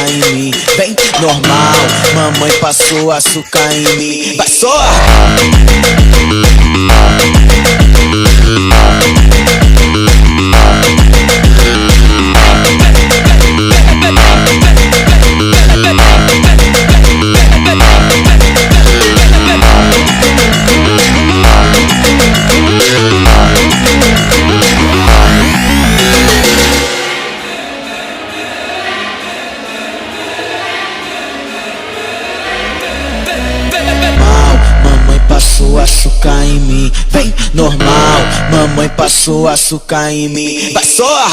em mim. Vem, normal, mamãe passou açúcar em mim. Vai só! Passou açúcar em mim, vem normal, mamãe passou açúcar em mim. Vai só!